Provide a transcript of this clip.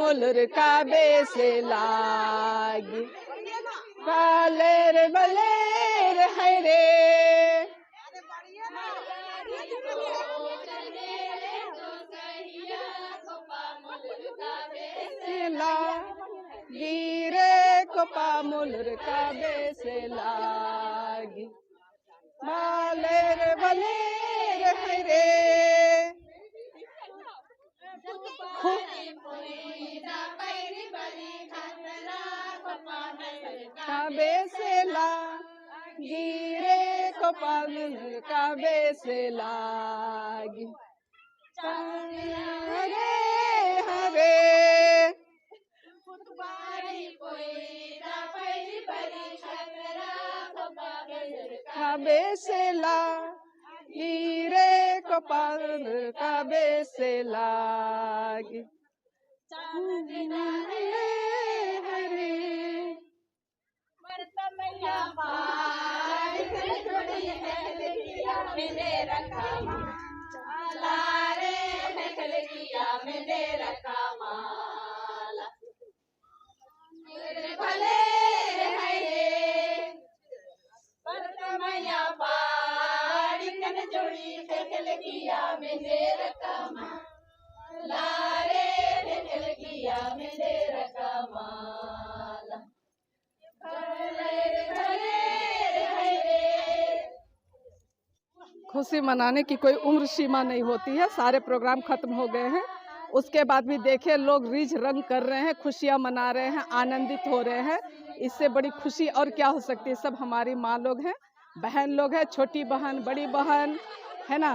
Molar काबे से लागी। कालेर बलेर है रे गिरे कोपा मुलर काबे से लागी। मालेर बलेर है रे काबे से ला गिरे कोपा मुलर काबे से लागी। हरे हरे काबे से ला गिरे कपाल काबे से लागी। हरे मैंने रखा माला भले है परतमया पाड़ी कन जोड़ी फेंकल किया मैंने रखा माला रे फेंकल किया मैंने रखा माला। खुशी मनाने की कोई उम्र सीमा नहीं होती है। सारे प्रोग्राम खत्म हो गए हैं, उसके बाद भी देखे लोग रीझ रंग कर रहे हैं, खुशियां मना रहे हैं, आनंदित हो रहे हैं। इससे बड़ी खुशी और क्या हो सकती है। सब हमारी माँ लोग हैं, बहन लोग हैं, छोटी बहन बड़ी बहन है ना।